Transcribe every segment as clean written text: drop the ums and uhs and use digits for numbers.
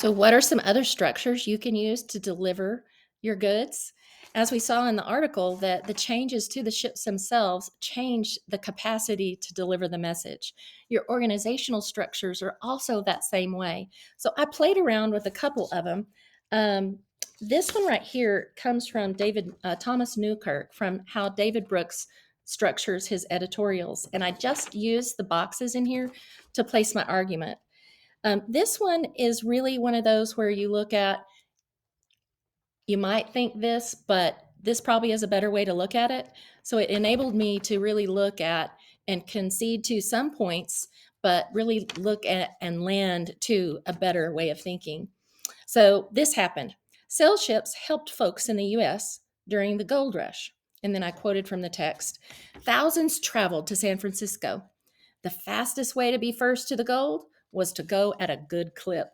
So, what are some other structures you can use to deliver your goods? As we saw in the article, that the changes to the ships themselves change the capacity to deliver the message. Your organizational structures are also that same way. So, I played around with a couple of them. Um, this one right here comes from David Thomas Newkirk, from how David Brooks structures his editorials, and I just used the boxes in here to place my argument. This one is really one of those where you look at, you might think this, but this probably is a better way to look at it. So it enabled me to really look at and concede to some points, but really look at and land to a better way of thinking. So this happened. Sail ships helped folks in the US during the gold rush. And then I quoted from the text. Thousands traveled to San Francisco. The fastest way to be first to the gold was to go at a good clip.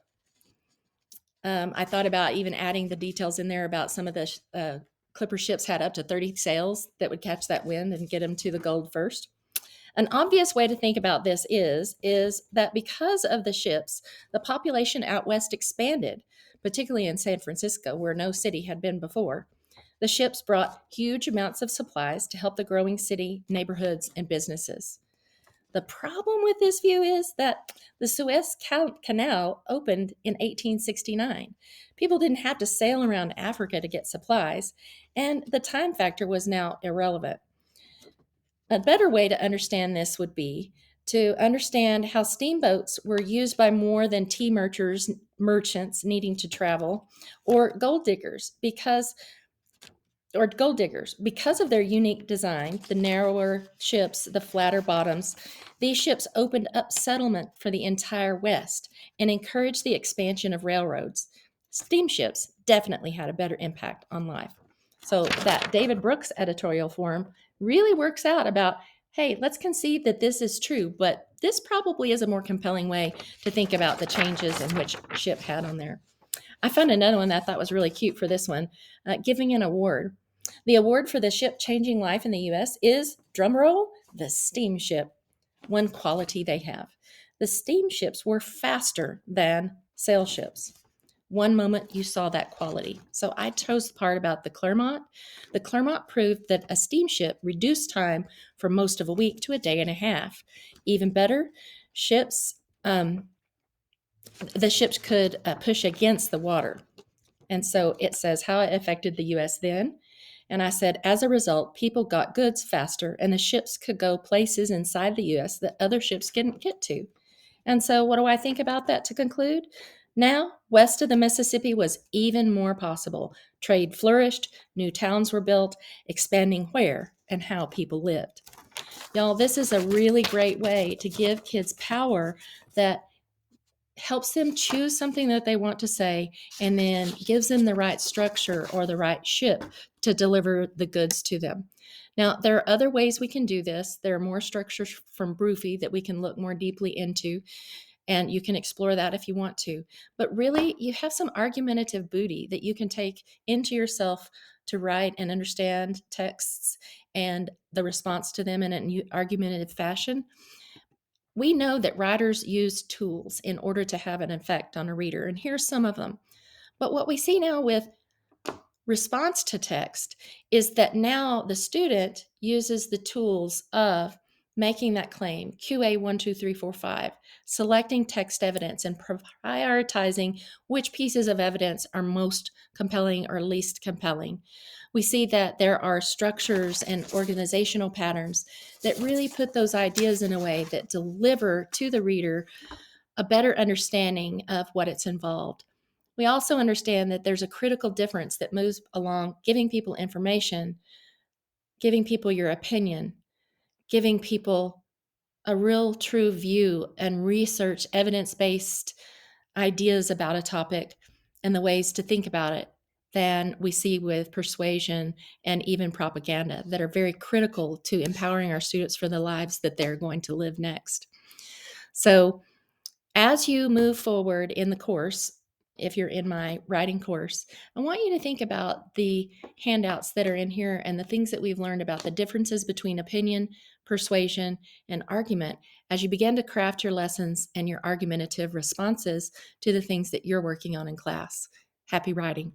I thought about even adding the details in there about some of the clipper ships had up to 30 sails that would catch that wind and get them to the gold first. An obvious way to think about this is that because of the ships, the population out west expanded, particularly in San Francisco, where no city had been before. The ships brought huge amounts of supplies to help the growing city, neighborhoods, and businesses. The problem with this view is that the Suez Canal opened in 1869. People didn't have to sail around Africa to get supplies, and the time factor was now irrelevant. A better way to understand this would be to understand how steamboats were used by more than merchants needing to travel, or gold diggers, because of their unique design, the narrower ships, the flatter bottoms. These ships opened up settlement for the entire West and encouraged the expansion of railroads. Steamships definitely had a better impact on life. So that David Brooks editorial form really works out about, hey, let's concede that this is true, but this probably is a more compelling way to think about the changes in which ship had on there. I found another one that I thought was really cute for this one, giving an award. The award for the ship changing life in the US is, drumroll, the steamship. One quality they have. The steamships were faster than sail ships. One moment you saw that quality. So I chose the part about the Clermont. The Clermont proved that a steamship reduced time from most of a week to a day and a half. Even better, ships the ships could push against the water. And so it says how it affected the US then. And I said, as a result, people got goods faster and the ships could go places inside the US that other ships couldn't get to. And so, what do I think about that to conclude? Now, west of the Mississippi was even more possible. Trade flourished, new towns were built, expanding where and how people lived. Y'all, this is a really great way to give kids power that helps them choose something that they want to say and then gives them the right structure or the right ship to deliver the goods to them. Now, there are other ways we can do this. There are more structures from Broofy that we can look more deeply into, and you can explore that if you want to. But really, you have some argumentative booty that you can take into yourself to write and understand texts and the response to them in an argumentative fashion. We know that writers use tools in order to have an effect on a reader, and here's some of them. But what we see now with response to text is that now the student uses the tools of making that claim, QA 1, 2, 3, 4, 5, selecting text evidence and prioritizing which pieces of evidence are most compelling or least compelling. We see that there are structures and organizational patterns that really put those ideas in a way that deliver to the reader a better understanding of what it's involved. We also understand that there's a critical difference that moves along giving people information, giving people your opinion, giving people a real true view and research evidence-based ideas about a topic and the ways to think about it than we see with persuasion and even propaganda that are very critical to empowering our students for the lives that they're going to live next. So as you move forward in the course, if you're in my writing course, I want you to think about the handouts that are in here and the things that we've learned about the differences between opinion, persuasion, and argument as you begin to craft your lessons and your argumentative responses to the things that you're working on in class. Happy writing.